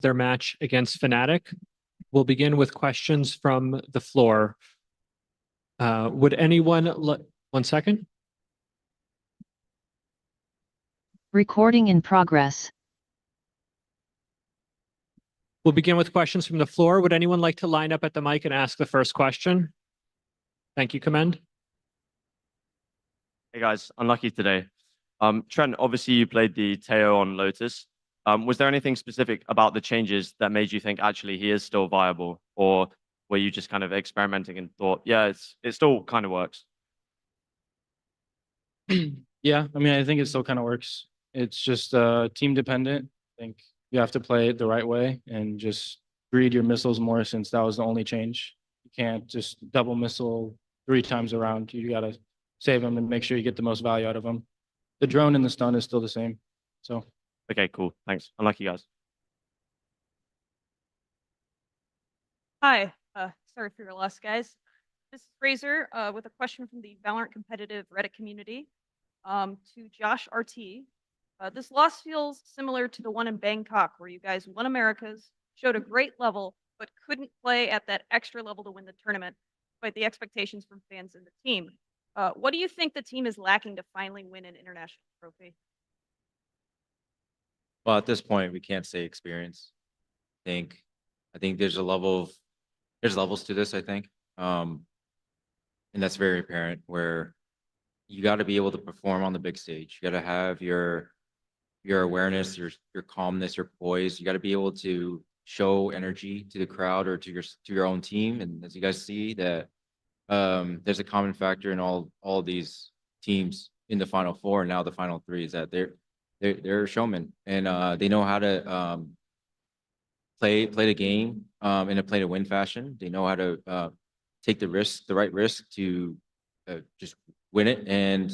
their match against Fnatic. We'll begin with questions from the floor. Would anyone, 1 second. Recording in progress. We'll begin with questions from the floor. Would anyone like to line up at the mic and ask the first question? Thank you, Commend. Hey guys, unlucky today. Trent, obviously you played the Teo on Lotus. Was there anything specific about the changes that made you think actually he is still viable, or were you just kind of experimenting and thought, yeah, it still kind of works? Yeah, I mean, I think it still kind of works. It's just team dependent. I think you have to play it the right way and just greed your missiles more, since that was the only change. You can't just double missile 3 times around. You got to save them and make sure you get the most value out of them. The drone and the stun is still the same. So, okay, cool. Thanks. Unlucky guys. Hi, sorry for your loss, guys. This is Razor with a question from the VALORANT competitive Reddit community to Josh RT. This loss feels similar to the one in Bangkok, where you guys won Americas, showed a great level, but couldn't play at that extra level to win the tournament, despite the expectations from fans and the team. What do you think the team is lacking to finally win an international trophy? Well, at this point, we can't say experience. I think there's levels to this, I think. And that's very apparent, where you got to be able to perform on the big stage. You got to have your awareness, your calmness, your poise. You got to be able to show energy to the crowd or to your own team. And as you guys see, that there's a common factor in all these teams in the Final Four and now the Final Three, is that they're showmen, and they know how to play the game in a play to win fashion. They know how to take the right risk to just win it. And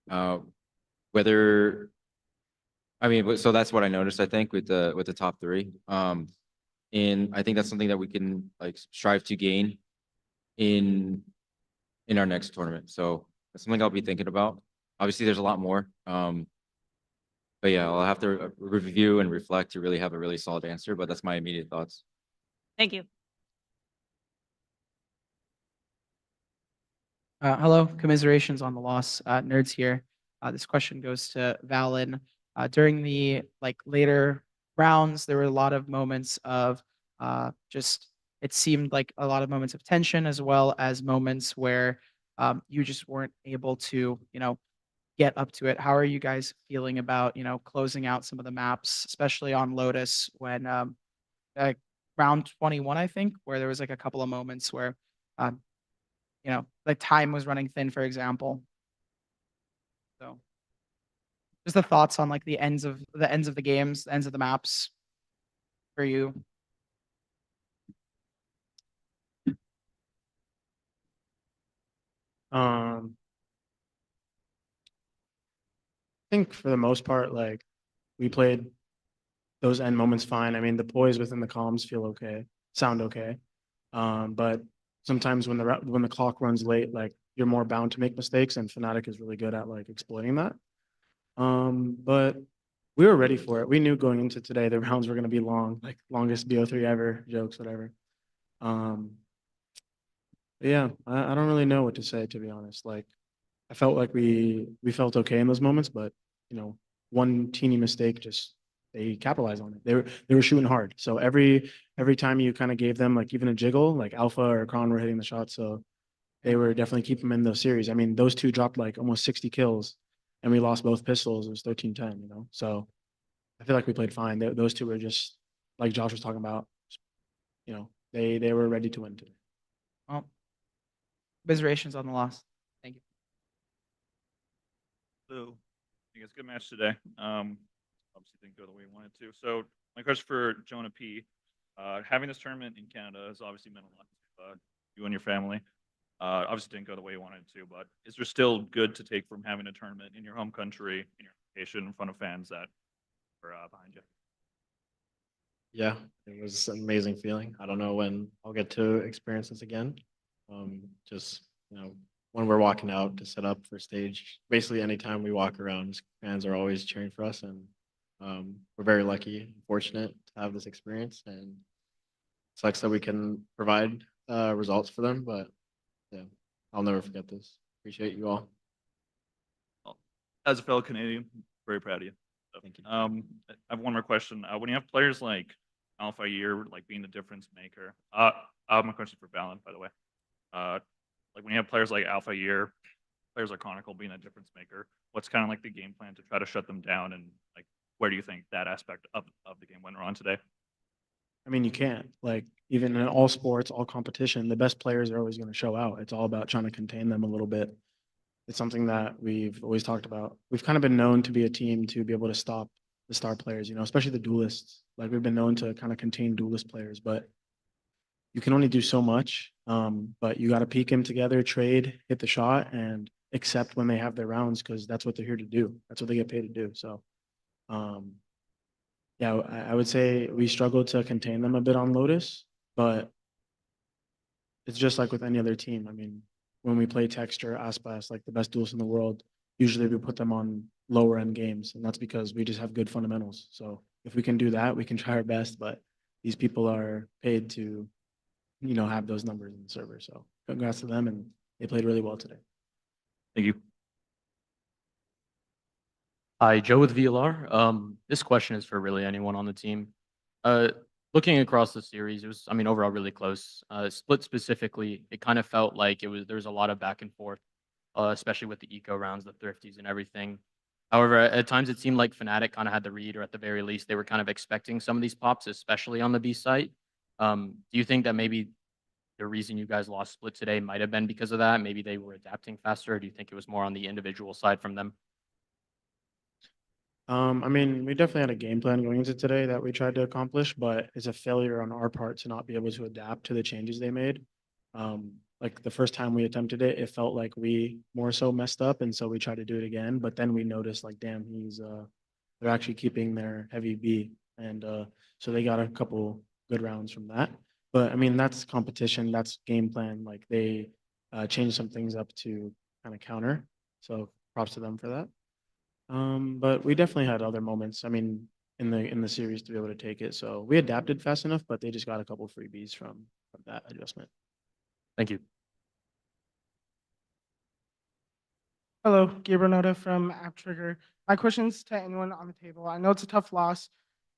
so that's what I noticed, I think, with the top 3. And I think that's something that we can strive to gain in our next tournament. So that's something I'll be thinking about. Obviously, there's a lot more. But yeah, I'll have to review and reflect to really have a really solid answer, but that's my immediate thoughts. Thank you. Hello, commiserations on the loss. Nerds here. This question goes to Valen. During the later rounds, there were a lot of moments of it seemed like a lot of moments of tension, as well as moments where you just weren't able to, get up to it. How are you guys feeling about, closing out some of the maps, especially on Lotus, when round 21, I think, where there was a couple of moments where, time was running thin, for example. So just the thoughts on the ends of the games, the ends of the maps for you. I think for the most part, we played those end moments fine. I mean, the poise within the comms sound okay. But sometimes when the clock runs late, you're more bound to make mistakes, and Fnatic is really good at exploiting that. But we were ready for it. We knew going into today the rounds were going to be long, longest BO3 ever, jokes, whatever. Yeah, I don't really know what to say, to be honest. I felt like we felt okay in those moments, but one teeny mistake, they capitalized on it. They were shooting hard. So every time you kind of gave them even a jiggle, Alpha or Kron were hitting the shot. So they were definitely keeping them in those series. I mean, those two dropped almost 60 kills, and we lost both pistols. It was 13-10, So I feel like we played fine. Those two were just, like Josh was talking about, they were ready to win today. Well, commiserations on the loss. Thank you. So, I think it's a good match today. Obviously didn't go the way we wanted to. So my question for Jonah P. Having this tournament in Canada has obviously meant a lot to you and your family. Obviously didn't go the way you wanted it to, but is there still good to take from having a tournament in your home country, in your location, in front of fans that are behind you? Yeah, it was an amazing feeling. I don't know when I'll get to experience this again. Just, when we're walking out to set up for stage, basically anytime we walk around, fans are always cheering for us, and We're very lucky, and fortunate to have this experience, and sucks that we can provide results for them. But yeah, I'll never forget this. Appreciate you all. As a fellow Canadian, very proud of you. Thank you. I have one more question. When you have players like Alpha Year, like being the difference maker, I have my question for Valen, by the way. Like when you have players like Alpha Year, players like Chronicle being a difference maker, what's kind of like the game plan to try to shut them down, and like where do you think that aspect of the game went wrong today? I mean, you can't. Like, even in all sports, all competition, the best players are always going to show out. It's all about trying to contain them a little bit. It's something that we've always talked about. We've kind of been known to be a team to be able to stop the star players, especially the duelists. Like, we've been known to kind of contain duelist players, but you can only do so much. But you got to peek them together, trade, hit the shot, and accept when they have their rounds, because that's what they're here to do. That's what they get paid to do. So, yeah, I would say we struggled to contain them a bit on Lotus, but it's just like with any other team. I mean, when we play Texture, Aspas, like the best duels in the world, usually we put them on lower end games, and that's because we just have good fundamentals. So if we can do that, we can try our best, but these people are paid to, have those numbers in the server. So congrats to them, and they played really well today. Thank you. Hi, Joe with VLR. This question is for really anyone on the team. Looking across the series, it was, overall really close. Split specifically, it kind of felt like there was a lot of back and forth, especially with the eco rounds, the thrifties and everything. However, at times it seemed like Fnatic kind of had the read, or at the very least, they were kind of expecting some of these pops, especially on the B site. Do you think that maybe the reason you guys lost Split today might have been because of that? Maybe they were adapting faster, or do you think it was more on the individual side from them? We definitely had a game plan going into today that we tried to accomplish, but it's a failure on our part to not be able to adapt to the changes they made. Like the first time we attempted it, it felt like we more so messed up, and so we tried to do it again. But then we noticed, like, damn, they're actually keeping their heavy B, and so they got a couple good rounds from that. But that's competition, that's game plan. Like, they changed some things up to kind of counter. So props to them for that. But we definitely had other moments. In the series to be able to take it. So we adapted fast enough, but they just got a couple freebies from that adjustment. Thank you. Hello, Gabriel Noda from AppTrigger. My question's to anyone on the table. I know it's a tough loss,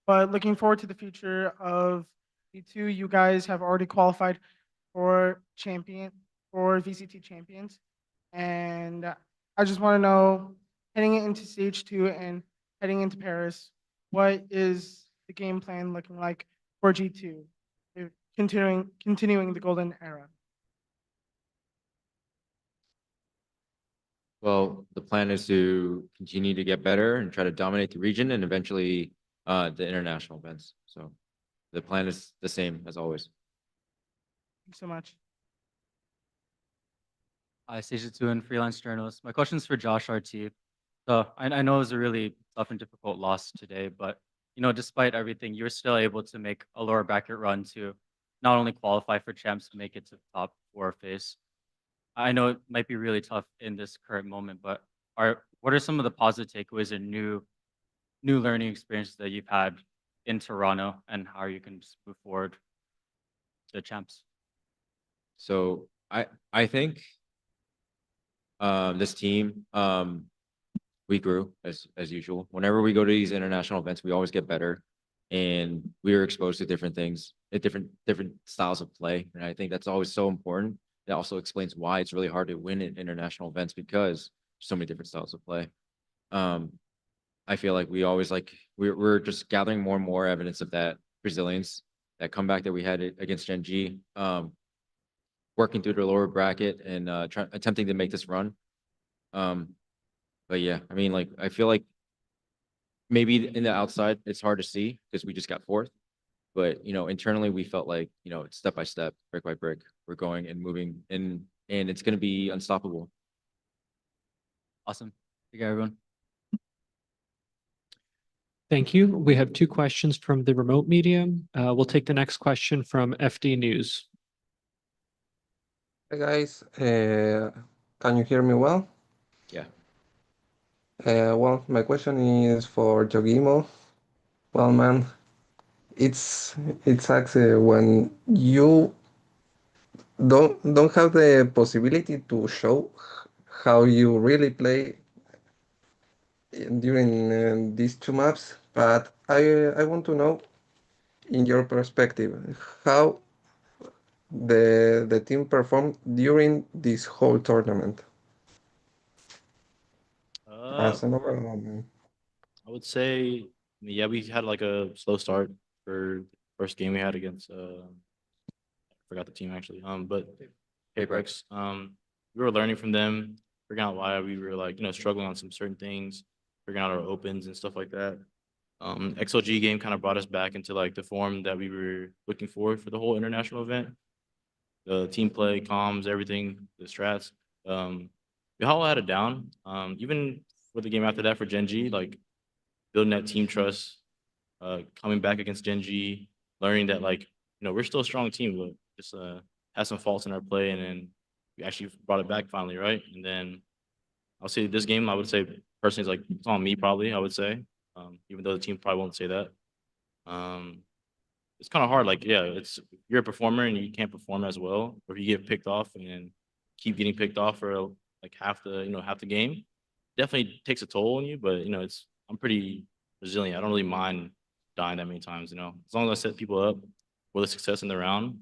but looking forward to the future of V2, you guys have already qualified for VCT champions. And I just want to know, heading into stage 2 and heading into Paris, what is the game plan looking like for G2, continuing the golden era? Well, the plan is to continue to get better and try to dominate the region and eventually the international events. So the plan is the same as always. Thanks so much. Hi, Stage 2 and freelance journalist. My question is for Josh RT. So I know it was a really tough and difficult loss today, but despite everything, you were still able to make a lower bracket run to not only qualify for champs, to make it to the top 4 phase. I know it might be really tough in this current moment, but what are some of the positive takeaways and new learning experiences that you've had in Toronto, and how you can just move forward to champs? So I think this team, we grew as usual. Whenever we go to these international events, we always get better, and we are exposed to different things, different styles of play. And I think that's always so important. That also explains why it's really hard to win at international events, because so many different styles of play. I feel like we always we're just gathering more and more evidence of that Brazilians, that comeback that we had against gen.g, working through the lower bracket and attempting to make this run. But yeah, I feel like maybe in the outside it's hard to see because we just got 4th. But internally we felt like it's step by step, brick by brick, we're going and moving, and it's going to be unstoppable. Awesome. Thank you, everyone. Thank you. We have 2 questions from the remote medium. We'll take the next question from FD News. Hey guys, can you hear me well? Yeah. Well, my question is for Jogimo. Well, man, it's actually when you don't have the possibility to show how you really play during these two maps. But I want to know, in your perspective, how the team performed during this whole tournament as an overall, man. I would say, yeah, we had like a slow start for first game we had against I forgot the team actually. But Apex. We were learning from them, figuring out why we were like, struggling on some certain things, figuring out our opens and stuff like that. XLG game kind of brought us back into like the form that we were looking for the whole international event. The team play, comms, everything, the strats. We all had it down. Even for the game after that for Gen G, like building that team trust, coming back against Gen G, learning that like, we're still a strong team, but just had some faults in our play, and then we actually brought it back finally, right? And then I'll say this game, I would say personally, is like it's on me probably. I would say, even though the team probably won't say that. It's kind of hard. Like, yeah, it's you're a performer and you can't perform as well, or you get picked off and then keep getting picked off for like half the game. Definitely takes a toll on you, but it's I'm pretty resilient. I don't really mind dying that many times. As long as I set people up for the success in the round,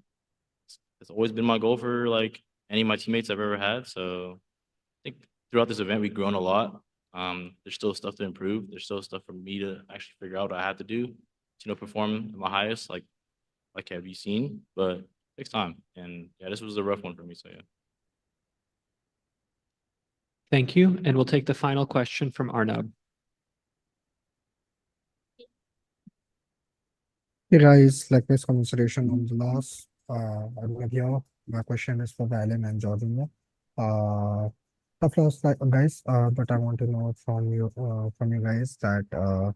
it's always been my goal for like any of my teammates I've ever had. So I think throughout this event we've grown a lot. There's still stuff to improve. There's still stuff for me to actually figure out what I have to do to perform at my highest, like have you seen? But it takes time. And yeah, this was a rough one for me. So yeah. Thank you. And we'll take the final question from Arnab. Hey guys, likewise commiseration on the loss. I'm here. My question is for Valen and Jordan. Tough loss, guys. But I want to know from you guys that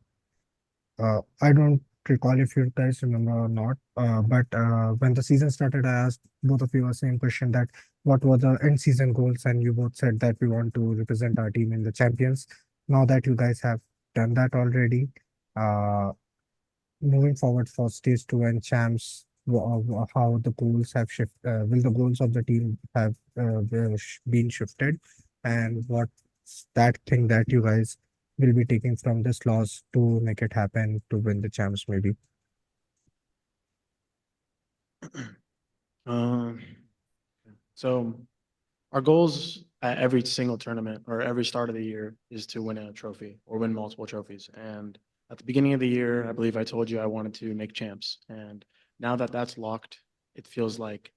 I don't recall if you guys remember or not. But when the season started, I asked both of you the same question, that what were the end season goals, and you both said that we want to represent our team in the champions. Now that you guys have done that already, moving forward for stage two and champs, how the goals have shifted? Will the goals of the team have been shifted? And what's that thing that you guys will be taking from this loss to make it happen to win the champs, maybe? So our goals at every single tournament or every start of the year is to win a trophy or win multiple trophies. And at the beginning of the year, I believe I told you I wanted to make champs. And now that that's locked, it feels like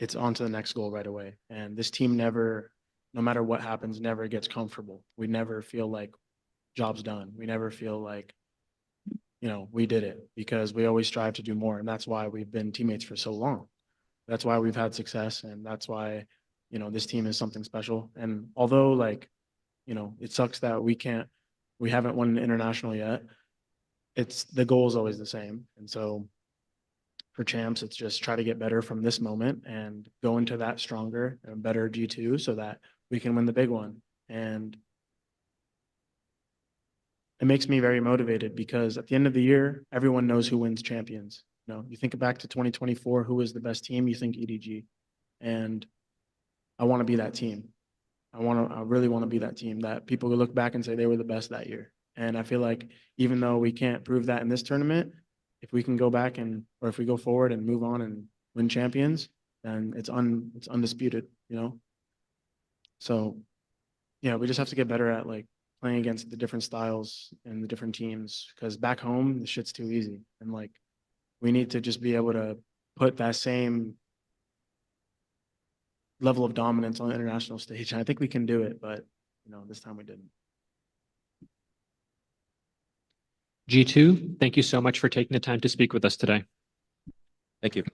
it's on to the next goal right away. And this team never, no matter what happens, never gets comfortable. We never feel like job's done. We never feel like, we did it, because we always strive to do more. And that's why we've been teammates for so long. That's why we've had success. And that's why, this team is something special. And although it sucks that we haven't won an international yet, the goal is always the same. And so for champs, it's just try to get better from this moment and go into that stronger and better G2 so that we can win the big one. And it makes me very motivated, because at the end of the year, everyone knows who wins champions. You think back to 2024, who was the best team? You think EDG. And I want to be that team. I really want to be that team that people will look back and say they were the best that year. And I feel like even though we can't prove that in this tournament, if we can go back or if we go forward and move on and win champions, then it's undisputed, So yeah, we just have to get better at playing against the different styles and the different teams, because back home the shit's too easy. And we need to just be able to put that same level of dominance on the international stage. And I think we can do it, but this time we didn't. G2, thank you so much for taking the time to speak with us today. Thank you.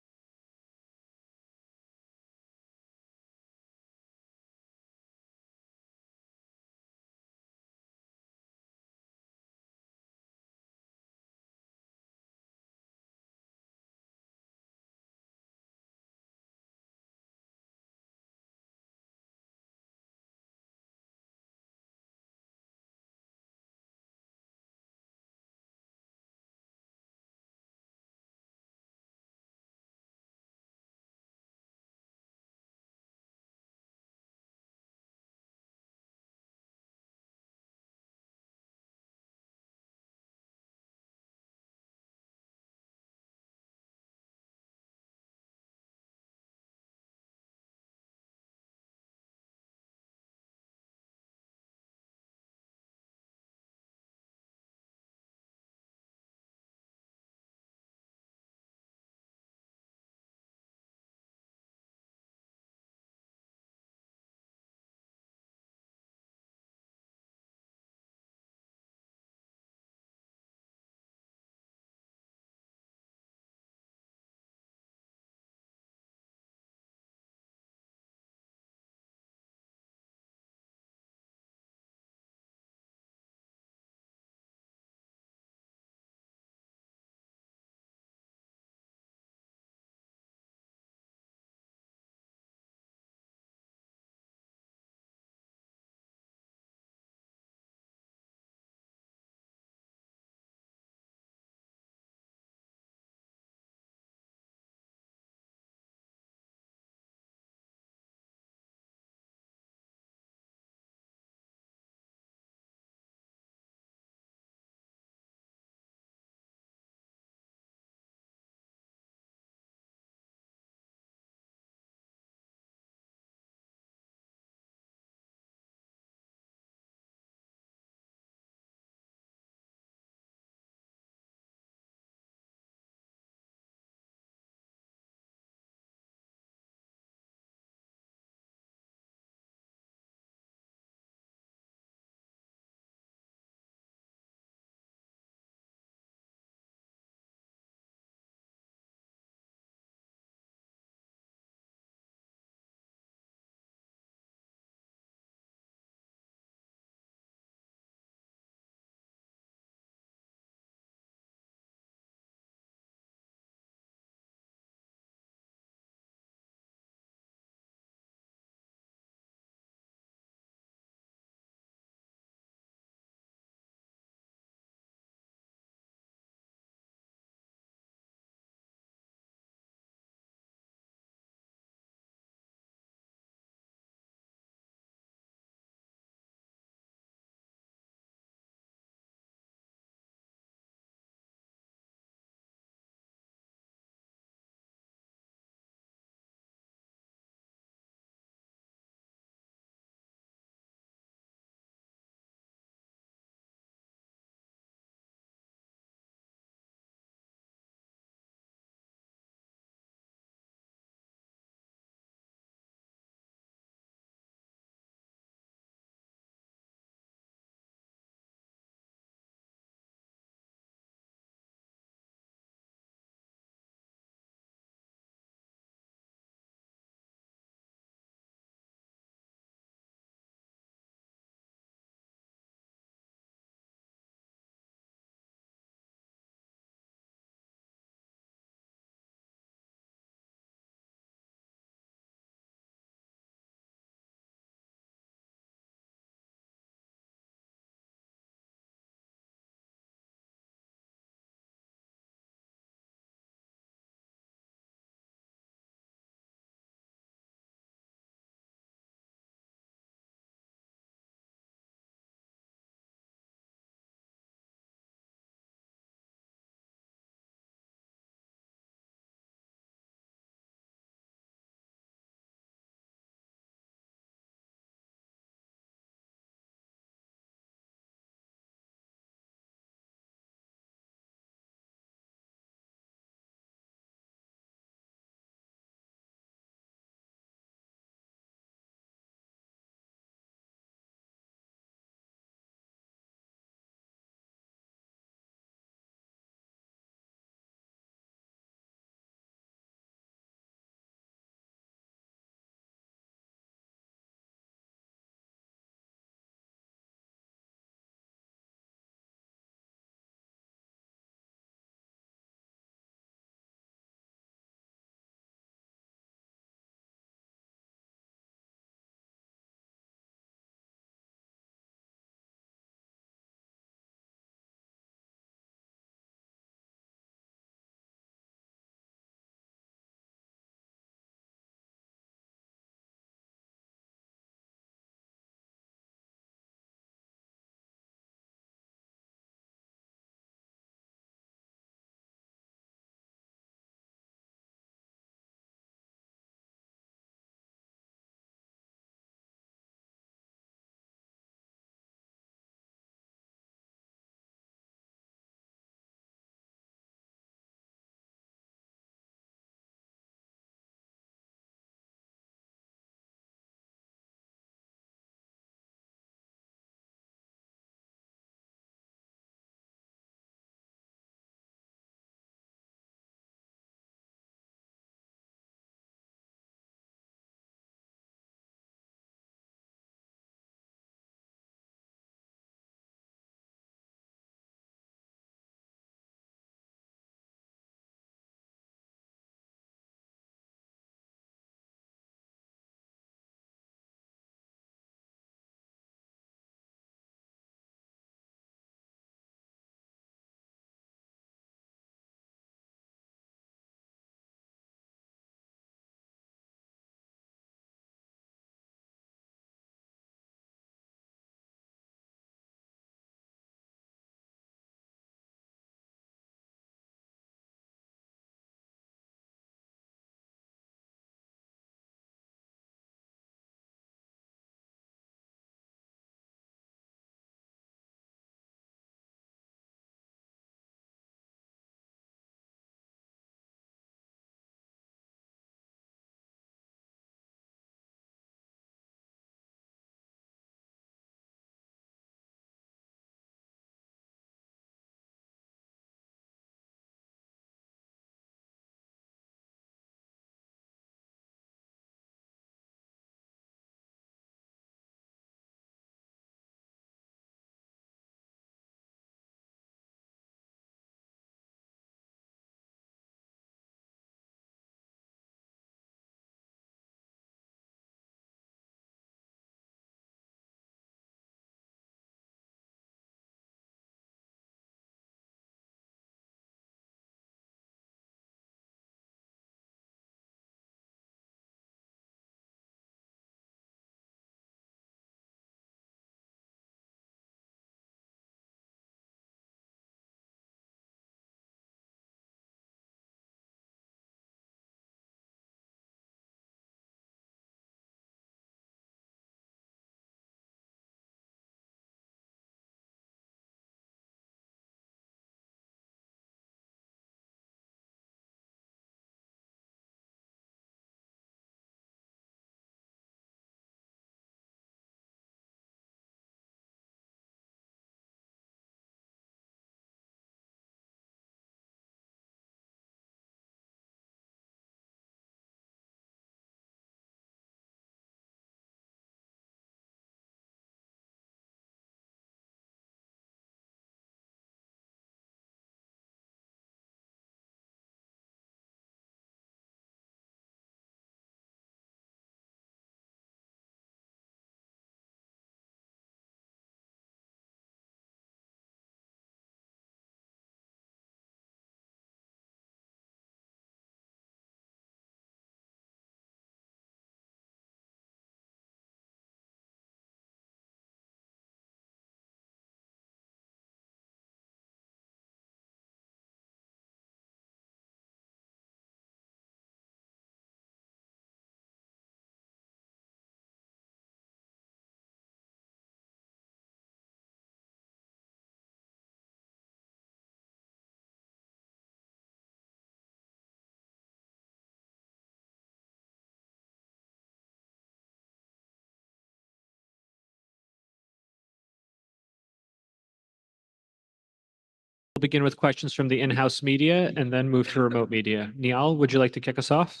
We'll begin with questions from the in-house media and then move to remote media. Niall, would you like to kick us off?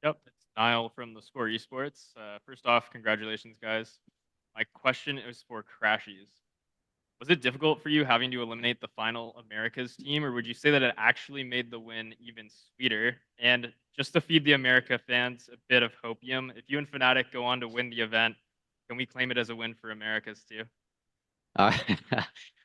Yep, it's Niall from the Score Esports. First off, congratulations, guys. My question is for Crashies. Was it difficult for you having to eliminate the final Americas team, or would you say that it actually made the win even sweeter? And just to feed the America fans a bit of hopium, if you and Fnatic go on to win the event, can we claim it as a win for Americas too?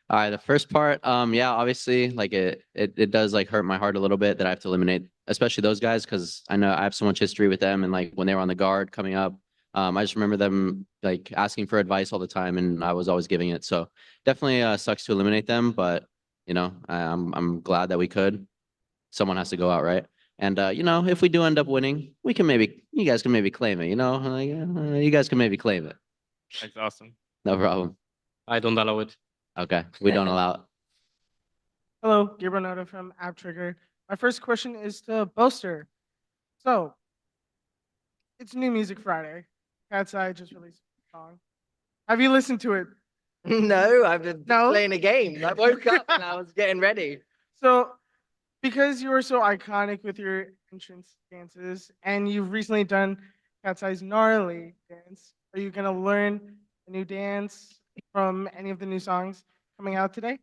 All right, the first part, yeah, obviously, like it does like hurt my heart a little bit that I have to eliminate, especially those guys, because I know I have so much history with them, and like when they were on the guard coming up, I just remember them like asking for advice all the time, and I was always giving it. So definitely sucks to eliminate them, but you know, I'm glad that we could. Someone has to go out, right? And you know, if we do end up winning, we can maybe you guys can maybe claim it. You know, like, you guys can maybe claim it. That's awesome. No problem. I don't allow it. Okay, we don't allow it. Hello, Gabriel Noda from AppTrigger. My first question is to Boaster. So, it's New Music Friday. Cat's Eye just released a song. Have you listened to it? No, I've been No? playing a game. I woke up and I was getting ready. So, because you were so iconic with your entrance dances, and you've recently done Cat's Eye's gnarly dance, are you gonna learn a new dance from any of the new songs coming out today?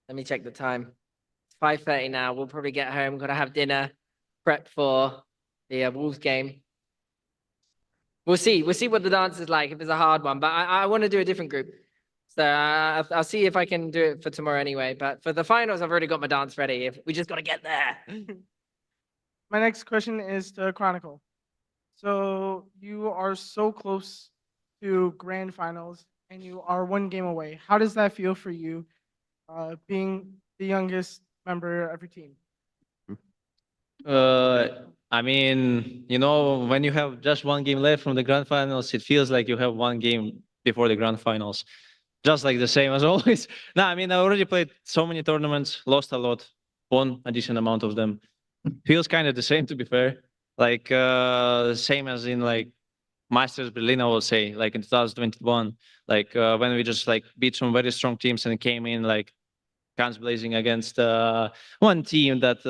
Let me check the time. It's 5:30 now. We'll probably get home. Gotta have dinner, prep for the Wolves game. We'll see. We'll see what the dance is like if it's a hard one. But I want to do a different group. So I'll see if I can do it for tomorrow anyway. But for the finals, I've already got my dance ready. If we just got to get there. My next question is to Chronicle. So you are so close to grand finals, and you are one game away. How does that feel for you, being the youngest member of your team? I mean, you know, when you have just one game left from the grand finals, it feels like you have one game before the grand finals. Just like the same as always. No, I mean, I already played so many tournaments, lost a lot, won a decent amount of them. Feels kind of the same, to be fair. Like, same as in like Masters Berlin, I will say, like in 2021, like when we just like beat some very strong teams and came in like guns blazing against one team that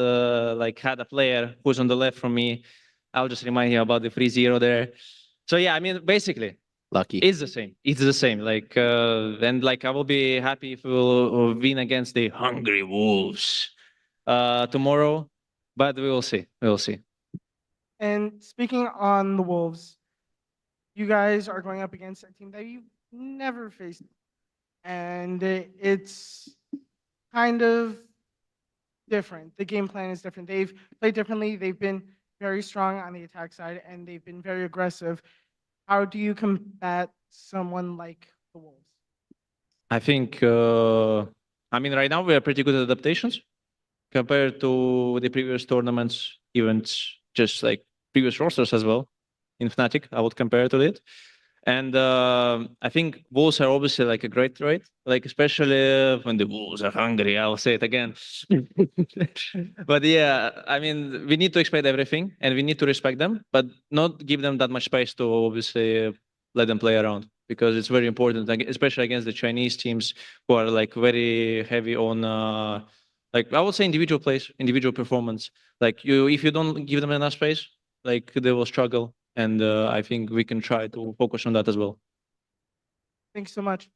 like had a player who's on the left from me. I'll just remind you about the 3-0 there. So yeah, I mean, basically, lucky. It's the same. It's the same. Like, and like I will be happy if we'll win against the Hungry Wolves tomorrow, but we will see. We will see. And speaking on the Wolves, you guys are going up against a team that you've never faced, and it's kind of different. The game plan is different. They've played differently. They've been very strong on the attack side, and they've been very aggressive. How do you combat someone like the Wolves? I think, I mean, right now we are pretty good at adaptations compared to the previous tournaments, events, just like previous rosters as well. In Fnatic, I would compare to it. And I think Wolves are obviously like a great trade, like especially when the Wolves are hungry. I'll say it again. But yeah, I mean, we need to expect everything and we need to respect them, but not give them that much space to obviously let them play around, because it's very important, like, especially against the Chinese teams who are like very heavy on, like I would say individual plays, individual performance. Like if you don't give them enough space, like they will struggle. And I think we can try to focus on that as well. Thanks so much.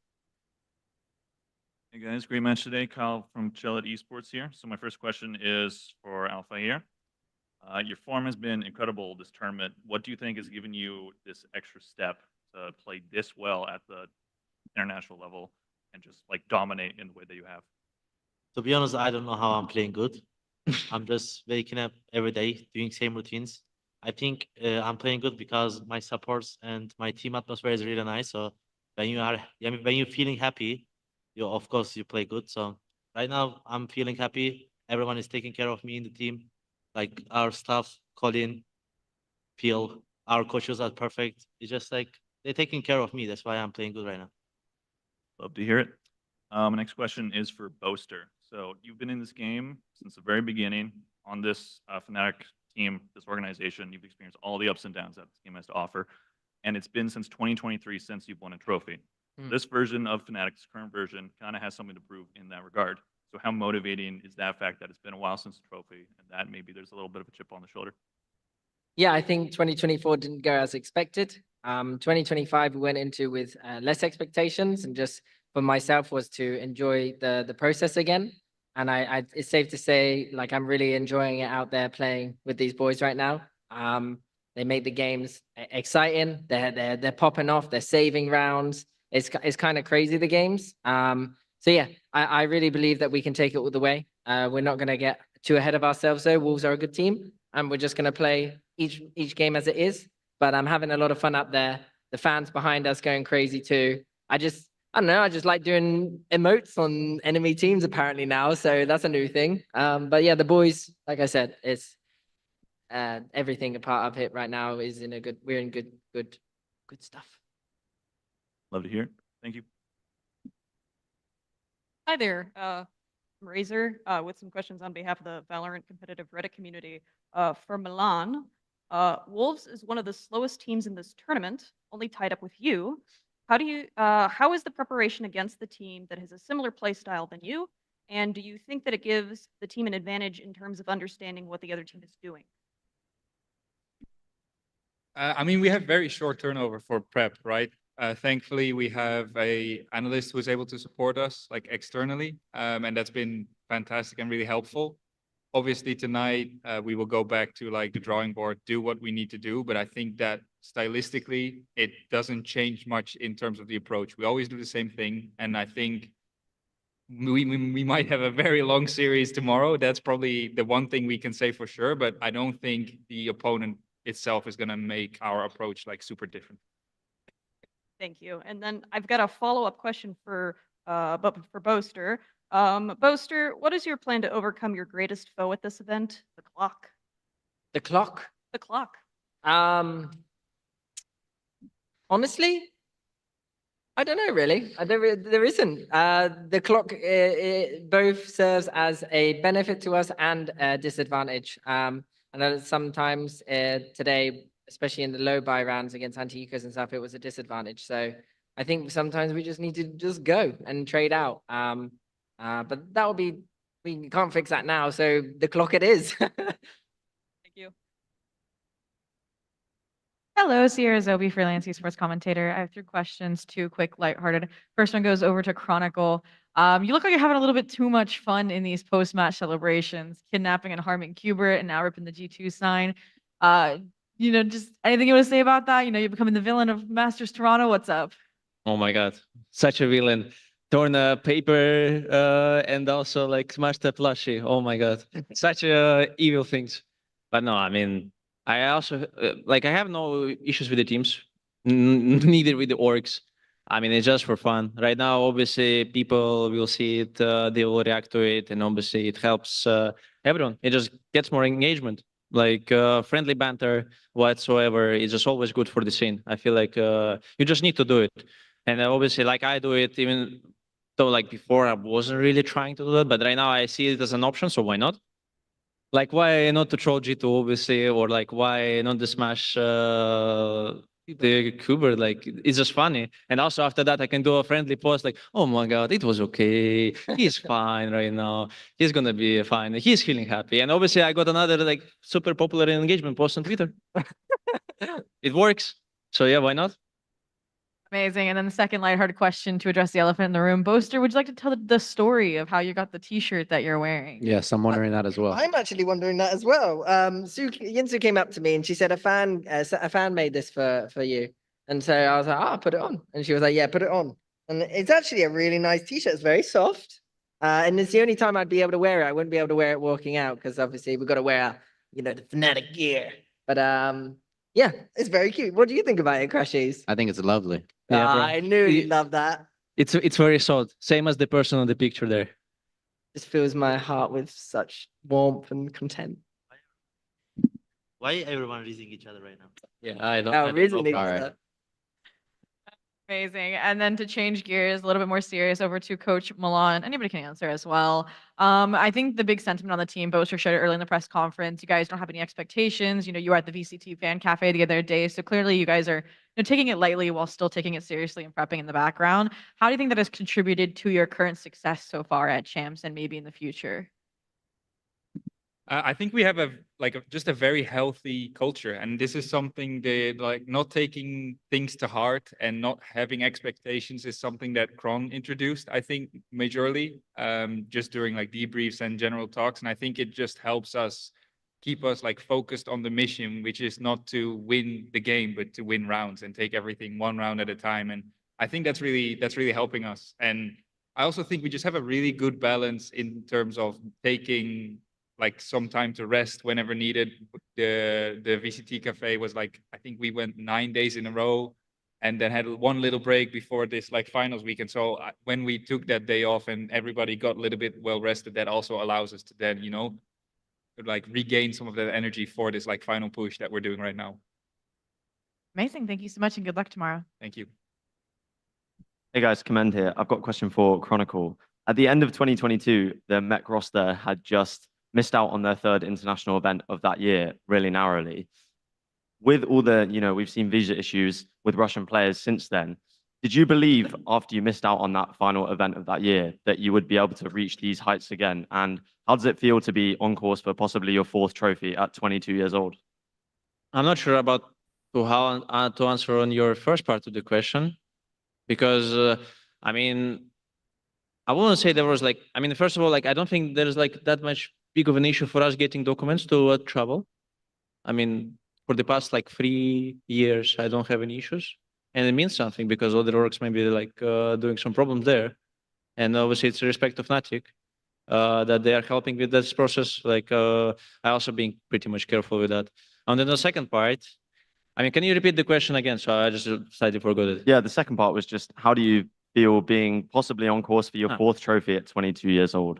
Hey guys, great match today. Kyle from VALORANT Esports here. So my first question is for Alpha here. Your form has been incredible this tournament. What do you think has given you this extra step to play this well at the international level and just like dominate in the way that you have? To be honest, I don't know how I'm playing good. I'm just waking up every day, doing same routines. I think I'm playing good because my supports and my team atmosphere is really nice. So when you're feeling happy, of course you play good. So right now I'm feeling happy. Everyone is taking care of me in the team. Like our staff, Colin, Phil, our coaches are perfect. It's just like they're taking care of me. That's why I'm playing good right now. Love to hear it. My next question is for Boaster. So you've been in this game since the very beginning on this Fnatic team, this organization. You've experienced all the ups and downs that this game has to offer. And it's been since 2023 since you've won a trophy. This version of Fnatic's current version kind of has something to prove in that regard. So how motivating is that fact that it's been a while since the trophy and that maybe there's a little bit of a chip on the shoulder? Yeah, I think 2024 didn't go as expected. 2025 we went into with less expectations, and just for myself was to enjoy the process again. And it's safe to say, like, I'm really enjoying it out there playing with these boys right now. They make the games exciting. They're popping off. They're saving rounds. It's kind of crazy, the games. So yeah, I really believe that we can take it all the way. We're not gonna get too ahead of ourselves though. Wolves are a good team, and we're just gonna play each game as it is. But I'm having a lot of fun up there. The fans behind us going crazy too. I don't know, I just like doing emotes on enemy teams apparently now, so that's a new thing. But yeah, the boys, like I said, it's everything a part of it right now is we're in good stuff. Love to hear it. Thank you. Hi there, I'm Razor, with some questions on behalf of the Valorant competitive Reddit community. For Milan, Wolves is one of the slowest teams in this tournament, only tied up with you. How is the preparation against the team that has a similar play style than you? And do you think that it gives the team an advantage in terms of understanding what the other team is doing? I mean, we have very short turnover for prep, right? Thankfully, we have a analyst who is able to support us like externally, and that's been fantastic and really helpful. Obviously, tonight we will go back to like the drawing board, do what we need to do. But I think that stylistically, it doesn't change much in terms of the approach. We always do the same thing, and I think we might have a very long series tomorrow. That's probably the one thing we can say for sure. But I don't think the opponent itself is going to make our approach like super different. Thank you. And then I've got a follow-up question for Boaster. Boaster, what is your plan to overcome your greatest foe at this event? The clock. The clock? The clock. Honestly, I don't know really. There isn't. The clock it both serves as a benefit to us and a disadvantage. I know that sometimes today, especially in the low buy rounds against anti-ecos and stuff, it was a disadvantage. So I think sometimes we just need to just go and trade out. But that will be, we can't fix that now. So the clock it is. Thank you. Hello, Sierra Zobi, freelance esports commentator. I have 3 questions, 2 quick, lighthearted. First one goes over to Chronicle. You look like you're having a little bit too much fun in these post-match celebrations, kidnapping and harming Qbert and now ripping the G2 sign. Just anything you want to say about that? You're becoming the villain of Masters Toronto. What's up? Oh my God, such a villain. Torn a paper and also like smashed a plushie. Oh my God, such evil things. But no, I mean, I also like I have no issues with the teams, neither with the orgs. I mean, it's just for fun. Right now, obviously, people will see it, they will react to it, and obviously, it helps everyone. It just gets more engagement, like friendly banter whatsoever. It's just always good for the scene. I feel like you just need to do it, and obviously, like I do it, even though like before I wasn't really trying to do that, but right now I see it as an option, so why not? Like, why not to troll G2, obviously, or like, why not to smash the Qbert? Like, it's just funny. And also after that, I can do a friendly post like, oh my God, it was okay. He's fine right now. He's gonna be fine. He's feeling happy. And obviously, I got another like super popular engagement post on Twitter. It works. So yeah, why not? Amazing. And then the second lighthearted question to address the elephant in the room. Boaster, would you like to tell the story of how you got the t-shirt that you're wearing? Yes, I'm wondering that as well. I'm actually wondering that as well. Yinsu came up to me and she said a fan made this for you. And so I was like, put it on. And she was like, yeah, put it on. And it's actually a really nice t-shirt. It's very soft. And it's the only time I'd be able to wear it. I wouldn't be able to wear it walking out because obviously we've got to wear, the Fnatic gear. But yeah, it's very cute. What do you think about it, Crashies? I think it's lovely. Yeah, bro. I knew you'd love that. It's very soft. Same as the person on the picture there. Just fills my heart with such warmth and content. Why everyone raising each other right now? Yeah, I know. Raising each other. Amazing. And then to change gears, a little bit more serious, over to Coach Milan. Anybody can answer as well. I think the big sentiment on the team, Boaster shared it early in the press conference. You guys don't have any expectations. You know, you were at the VCT fan cafe the other day, so clearly you guys are, you know, taking it lightly while still taking it seriously and prepping in the background. How do you think that has contributed to your current success so far at Champs and maybe in the future? I think we have just a very healthy culture, and this is something that like not taking things to heart and not having expectations is something that Kron introduced. I think majorly, just during like debriefs and general talks, and I think it just helps us keep us like focused on the mission, which is not to win the game but to win rounds and take everything one round at a time. And I think that's really helping us. And I also think we just have a really good balance in terms of taking like some time to rest whenever needed. The VCT cafe was like, I think we went 9 days in a row and then had one little break before this like finals weekend. So when we took that day off and everybody got a little bit well rested, that also allows us to then, you know, like regain some of that energy for this like final push that we're doing right now. Amazing. Thank you so much and good luck tomorrow. Thank you. Hey guys, Commend here. I've got a question for Chronicle. At the end of 2022, the Mech roster had just missed out on their third international event of that year, really narrowly. With all the, you know, we've seen visa issues with Russian players since then. Did you believe after you missed out on that final event of that year that you would be able to reach these heights again? And how does it feel to be on course for possibly your fourth trophy at 22 years old? I'm not sure about how to answer on your first part of the question, because I mean, I wouldn't say there was like, I mean, first of all, like I don't think there's like that much big of an issue for us getting documents to travel. I mean, for the past like 3 years, I don't have any issues, and it means something because other orgs maybe like doing some problems there, and obviously it's a respect of Fnatic that they are helping with this process. Like I also being pretty much careful with that. And then the second part, I mean, can you repeat the question again? So I just slightly forgot it. Yeah, the second part was just how do you feel being possibly on course for your fourth trophy at 22 years old?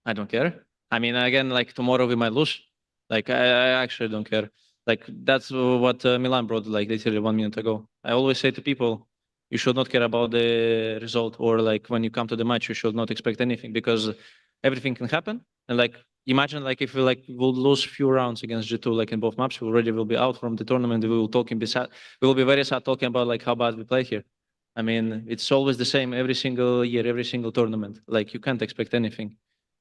I don't care. I mean, again, like tomorrow we might lose. Like I actually don't care. Like that's what Milan brought like literally 1 minute ago. I always say to people, you should not care about the result, or like when you come to the match, you should not expect anything because everything can happen. And like imagine like if we like will lose few rounds against G2 like in both maps, we already will be out from the tournament. We will be sad. We will be very sad talking about like how bad we play here. I mean, it's always the same every single year, every single tournament. Like you can't expect anything.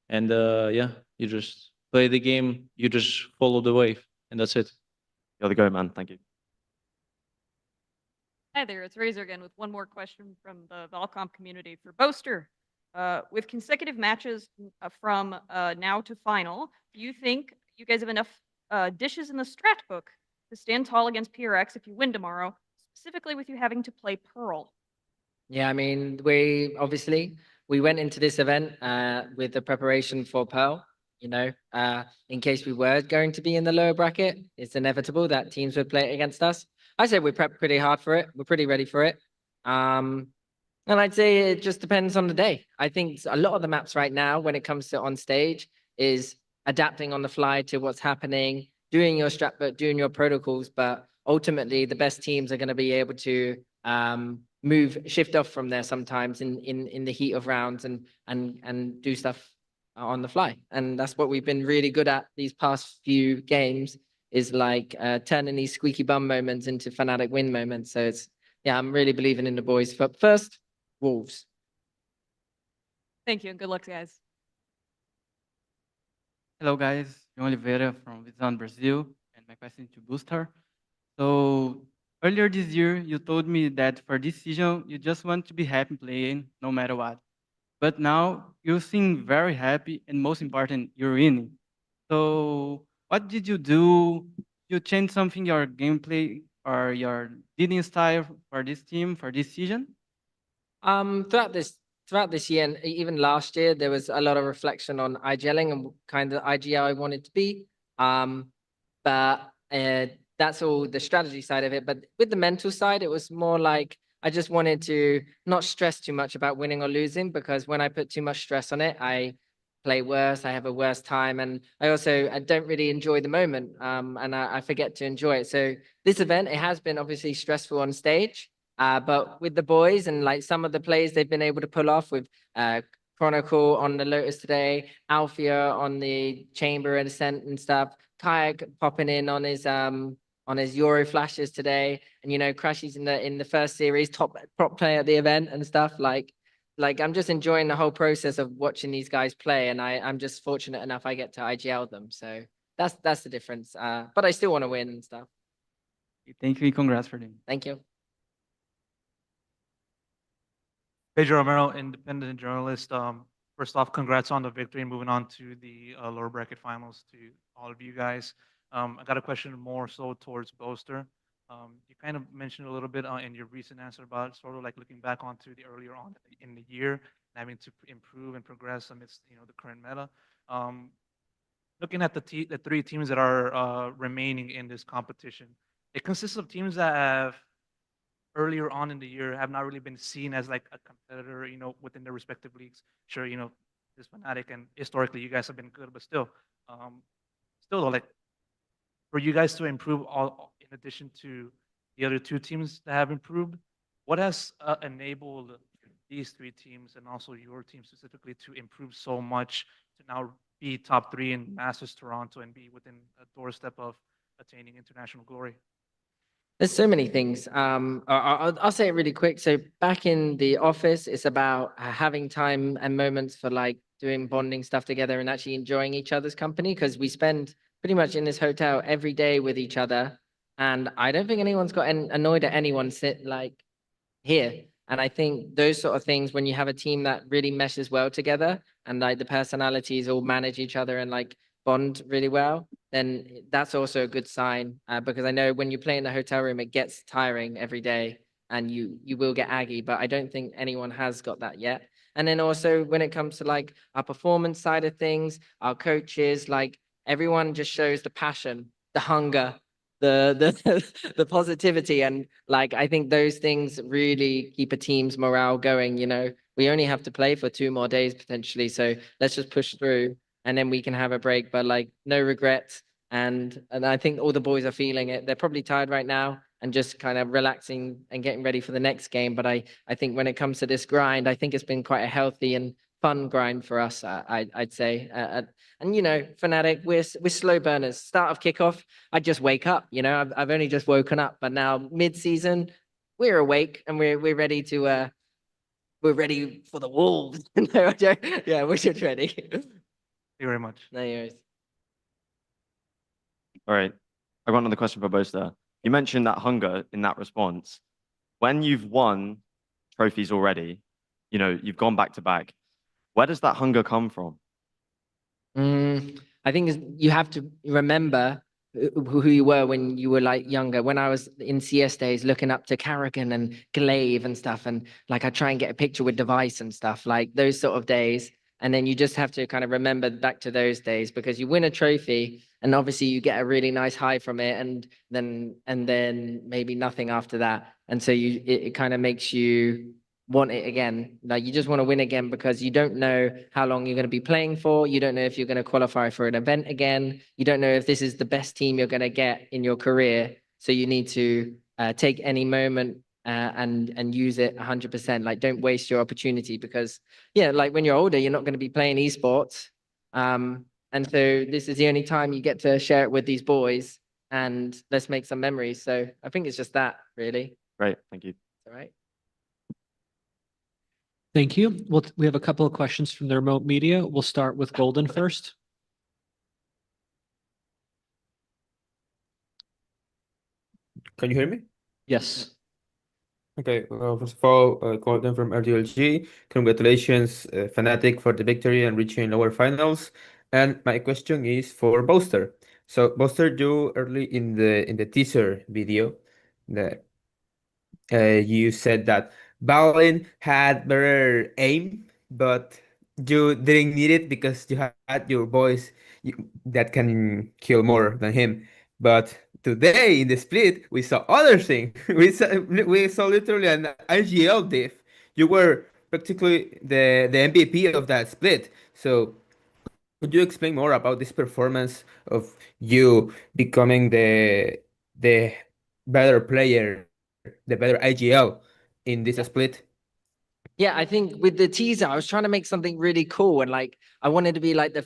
And yeah, you just play the game, you just follow the wave, and that's it. You're the go, man. Thank you. Hi there, it's Razor again with one more question from the ValComp community for Boaster. With consecutive matches from now to final, do you think you guys have enough dishes in the strat book to stand tall against PRX if you win tomorrow, specifically with you having to play Pearl? Yeah, I mean, we went into this event with the preparation for Pearl. You know, in case we were going to be in the lower bracket, it's inevitable that teams would play against us. I say we prepped pretty hard for it. We're pretty ready for it. And I'd say it just depends on the day. I think a lot of the maps right now, when it comes to on stage, is adapting on the fly to what's happening, doing your strat book, doing your protocols. But ultimately, the best teams are going to be able to shift off from there sometimes in the heat of rounds and do stuff on the fly. And that's what we've been really good at these past few games, is like turning these squeaky bum moments into Fnatic win moments. So it's, yeah, I'm really believing in the boys. But first, Wolves. Thank you and good luck, guys. Hello, guys. João Oliveira from VALORANT Brazil, and my question to Booster. So earlier this year, you told me that for this season, you just want to be happy playing no matter what. But now you seem very happy, and most important, you're winning. So what did you do? You change something, your gameplay or your leading style for this team, for this season? Throughout this year and even last year, there was a lot of reflection on IGLing and kind of IGL I wanted to be. But that's all the strategy side of it. But with the mental side, it was more like I just wanted to not stress too much about winning or losing, because when I put too much stress on it, I play worse. I have a worse time, and I don't really enjoy the moment, and I forget to enjoy it. So this event, it has been obviously stressful on stage, but with the boys and like some of the plays they've been able to pull off with Chronicle on the Lotus today, Althea on the Chamber and Ascent and stuff, Kayak popping in on his Euro flashes today, and Crashy's in the first series, top prop player at the event and stuff. Like I'm just enjoying the whole process of watching these guys play, and I'm just fortunate enough I get to IGL them. So that's the difference. But I still want to win and stuff. Thank you. Congrats for them. Thank you. Pedro Romero, independent journalist. First off, congrats on the victory and moving on to the lower bracket finals to all of you guys. I got a question more so towards Boaster. You kind of mentioned a little bit in your recent answer about sort of like looking back onto the earlier on in the year and having to improve and progress amidst the current meta. Looking at the three teams that are remaining in this competition, it consists of teams that have earlier on in the year have not really been seen as like a competitor, within their respective leagues. Sure, this Fnatic and historically you guys have been good, but still though, like for you guys to improve all in addition to the other two teams that have improved, what has enabled these three teams and also your team specifically to improve so much to now be top 3 in Masters Toronto and be within a doorstep of attaining international glory? There's so many things. I'll say it really quick. So back in the office, it's about having time and moments for like doing bonding stuff together and actually enjoying each other's company, because we spend pretty much in this hotel every day with each other. And I don't think anyone's got annoyed at anyone sit like here. And I think those sort of things, when you have a team that really meshes well together and like the personalities all manage each other and like bond really well, then that's also a good sign, because I know when you play in the hotel room, it gets tiring every day and you will get aggy, but I don't think anyone has got that yet. And then also when it comes to like our performance side of things, our coaches, like everyone just shows the passion, the hunger, the positivity, and like I think those things really keep a team's morale going. We only have to play for 2 more days potentially, so let's just push through and then we can have a break, but like no regrets. And I think all the boys are feeling it. They're probably tired right now and just kind of relaxing and getting ready for the next game. But I think when it comes to this grind, I think it's been quite a healthy and fun grind for us, I'd say. And Fnatic, we're slow burners. Start of kickoff, I just wake up. I've only just woken up, but now mid-season, we're awake and we're ready to we're ready for the wolves. No, yeah, we're just ready. Thank you very much. No worries. All right. I got another question for Boaster. You mentioned that hunger in that response. When you've won trophies already, you've gone back to back. Where does that hunger come from? I think you have to remember who you were when you were like younger. When I was in CS days, looking up to Carrigan and Glaive and stuff, and like I try and get a picture with Device and stuff, like those sort of days. And then you just have to kind of remember back to those days, because you win a trophy and obviously you get a really nice high from it, and then maybe nothing after that. And so it kind of makes you want it again. Like you just want to win again, because you don't know how long you're going to be playing for. You don't know if you're going to qualify for an event again. You don't know if this is the best team you're going to get in your career. So you need to take any moment and use it 100%. Like don't waste your opportunity, because like when you're older, you're not going to be playing esports. And so this is the only time you get to share it with these boys, and let's make some memories. So I think it's just that, really. Great, thank you. All right. Thank you. Well, we have a couple of questions from the remote media. We'll start with Golden first. Can you hear me? Yes. Okay, first of all, Golden from RDLG. Congratulations, Fnatic, for the victory and reaching lower finals. And my question is for Boaster. So, Boaster, you early in the teaser video that you said that Balin had better aim, but you didn't need it because you had your boys that can kill more than him. But today in the split, we saw other thing. We saw literally an IGL diff. You were practically the MVP of that split. So Could you explain more about this performance of you becoming the better player, the better IGL in this split? Yeah, I think with the teaser, I was trying to make something really cool, and like I wanted to be like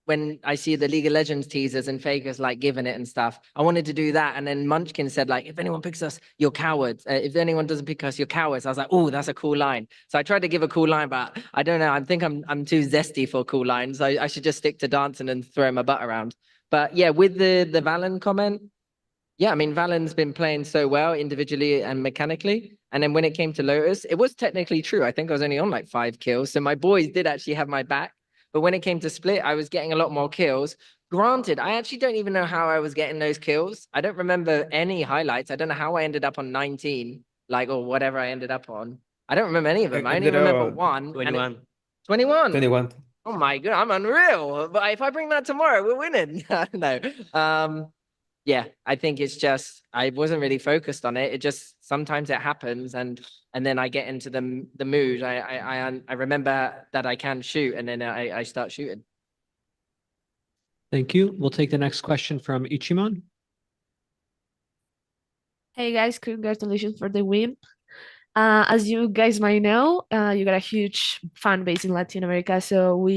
when I see the League of Legends teasers and Fakers like giving it and stuff, I wanted to do that. And then Munchkin said like, if anyone picks us, you're cowards. If anyone doesn't pick us, you're cowards. I was like, oh, that's a cool line. So I tried to give a cool line, but I don't know. I think I'm too zesty for cool lines. I should just stick to dancing and throw my butt around. But yeah, with the Valen comment, yeah, I mean, Valen's been playing so well individually and mechanically. And then when it came to Lotus, it was technically true. I think I was only on like 5 kills. So my boys did actually have my back. But when it came to split, I was getting a lot more kills. Granted, I actually don't even know how I was getting those kills. I don't remember any highlights. I don't know how I ended up on 19, like, or whatever I ended up on. I don't remember any of them. I only remember one. 21. 21. 21. Oh my God, I'm unreal. But if I bring that tomorrow, we're winning. No. Yeah, I think it's just I wasn't really focused on it. It just sometimes it happens, and then I get into the mood. I remember that I can shoot, and then I start shooting. Thank you. We'll take the next question from Ichiman. Hey guys, congratulations for the win. As you guys might know, you got a huge fan base in Latin America. So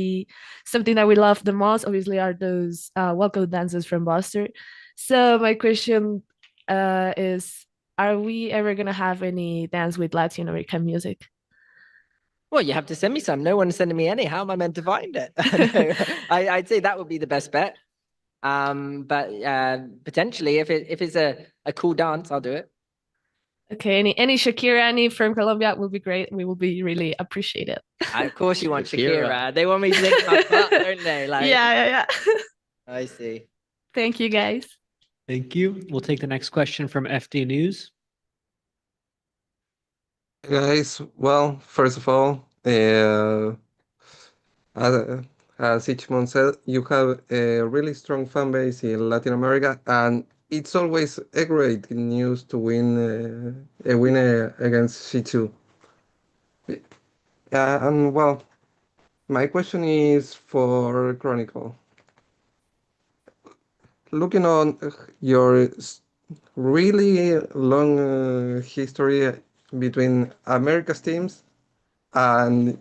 something that we love the most, obviously, are those welcome dances from Buster. So my question is, are we ever gonna have any dance with Latin American music? Well, you have to send me some. No one's sending me any. How am I meant to find it? I'd say that would be the best bet. But potentially, if it's a cool dance, I'll do it. Okay, any Shakira, any from Colombia will be great. We will be really appreciated. Of course, you want Shakira. They want me to lick my butt, don't they? Like, yeah. I see. Thank you, guys. Thank you. We'll take the next question from FD News. Guys, well, first of all, as Ichmon said, you have a really strong fan base in Latin America, and it's always a great news to win a win against C2. And well, my question is for Chronicle. Looking on your really long history between America's teams and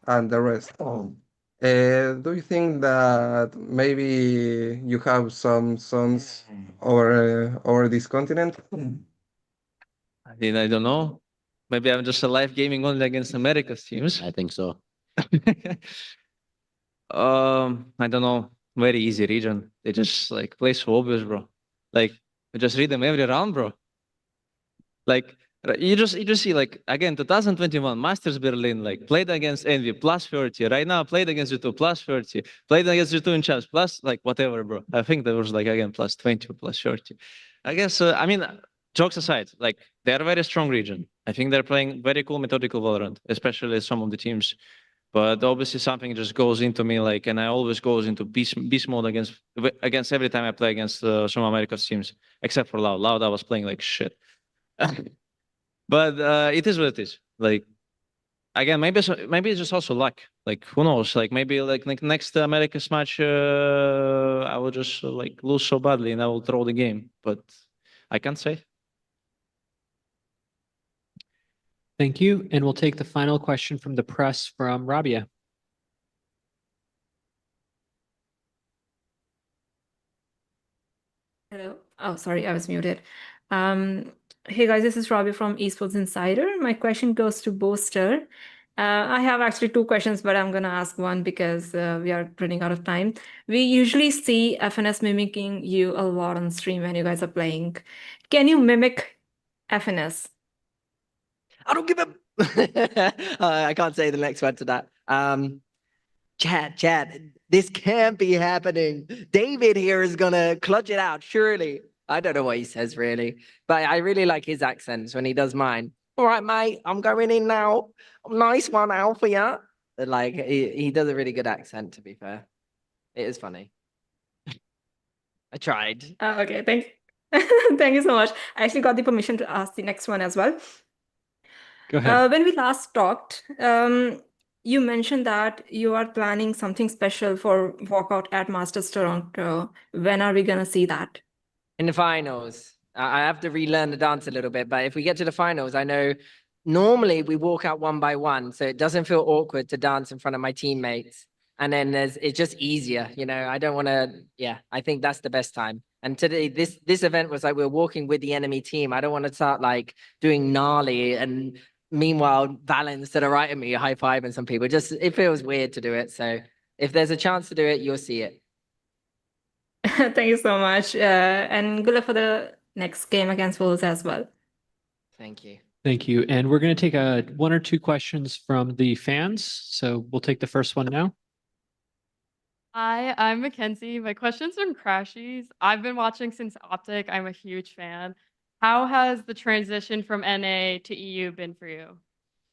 the rest. Do you think that maybe you have some sons over this continent? I mean, I don't know. Maybe I'm just alive gaming only against America's teams. I think so. I don't know. Very easy region. They just like play so obvious, bro. Like we just read them every round, bro. Like you just see like again 2021 Masters Berlin, like played against Envy plus 30. Right now played against G2 plus 30. Played against G2 in champs plus like whatever, bro. I think there was like again plus 20 or plus 30. I guess I mean jokes aside, like they're a very strong region. I think they're playing very cool methodical Valorant, especially some of the teams. But obviously something just goes into me like, and I always goes into beast mode against every time I play against some America's teams, except for Loud. Loud I was playing like shit. But it is what it is. Like again, maybe it's just also luck. Like who knows? Like maybe like next America's match, I will just like lose so badly and I will throw the game. But I can't say. Thank you. And we'll take the final question from the press from Rabia. Hello. Oh, sorry, I was muted. Hey guys, this is Robbie from Esports Insider. My question goes to Boaster. I have actually 2 questions, but I'm gonna ask one because we are running out of time. We usually see FNS mimicking you a lot on stream when you guys are playing. Can you mimic FNS? I don't give a. I can't say the next word to that. Chat. This can't be happening. David here is gonna clutch it out, surely. I don't know what he says really, but I really like his accents when he does mine. All right, mate, I'm going in now. Nice one, Althea. Like he does a really good accent, to be fair. It is funny. I tried. Okay, thanks. Thank you so much. I actually got the permission to ask the next one as well. Go ahead. When we last talked, You mentioned that you are planning something special for walkout at Masters Toronto. When are we gonna see that? In the finals. I have to relearn the dance a little bit, but if we get to the finals, I know normally we walk out one by one, so it doesn't feel awkward to dance in front of my teammates. And then it's just easier, you know. I don't want to. Yeah, I think that's the best time. And today, this event was like we're walking with the enemy team. I don't want to start like doing gnarly, and meanwhile, Valens to the right of me, high five and some people. Just it feels weird to do it. So if there's a chance to do it, you'll see it. Thank you so much. And good luck for the next game against Wolves as well. Thank you. Thank you. And we're going to take one or two questions from the fans. So we'll take the first one now. Hi, I'm Mackenzie. My question's from Crashies. I've been watching since Optic. I'm a huge fan. How has the transition from NA to EU been for you?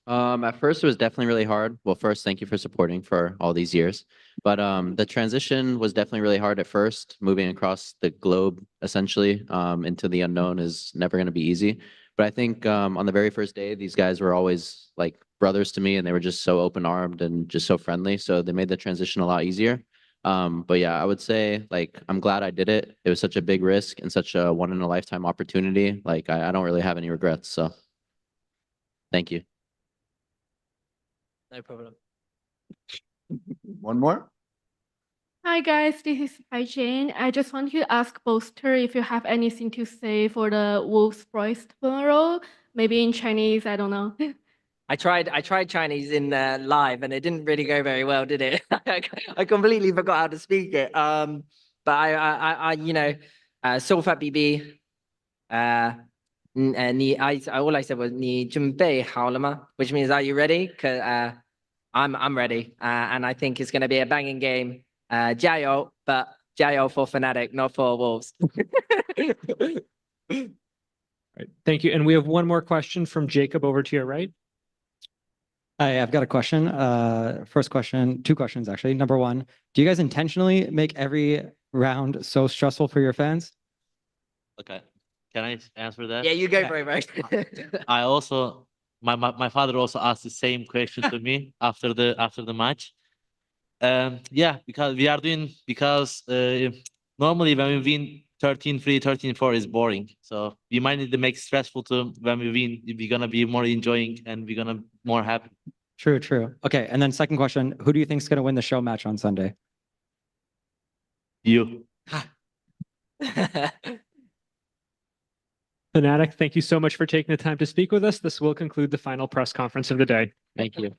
At first it was definitely really hard. Well, first, thank you for supporting for all these years. But the transition was definitely really hard at first. Moving across the globe, essentially, into the unknown is never going to be easy. But I think on the very first day, these guys were always like brothers to me, and they were just so open-armed and just so friendly. So they made the transition a lot easier. But yeah, I would say like I'm glad I did it. It was such a big risk and such a one-in-a-lifetime opportunity. Like I don't really have any regrets. So thank you. No problem. One more. Hi guys, this is Jane. I just want to ask Bolster if you have anything to say for the Wolves Prize tomorrow. Maybe in Chinese, I don't know. I tried Chinese in live and it didn't really go very well, did it? I completely forgot how to speak it. But I you know, Sulfat BB, all I said was 你准备好了吗? Which means are you ready? Cause I'm ready. And I think it's gonna be a banging game. 加油, but 加油 for Fnatic, not for Wolves. Right. Thank you. And we have one more question from Jacob over to your right. Hi, I've got a question. First question, two questions actually. Number one, do you guys intentionally make every round so stressful for your fans? Okay. Can I answer that? Yeah, you go, bro. I also, my father also asked the same question to me after the match. Yeah, because normally when we win 13-3, 13-4 is boring. So we might need to make it stressful to when we win. We're gonna be more enjoying and we're gonna more happy. True, true. Okay, and then second question, who do you think is going to win the show match on Sunday? You. Fnatic, thank you so much for taking the time to speak with us. This will conclude the final press conference of the day. Thank you.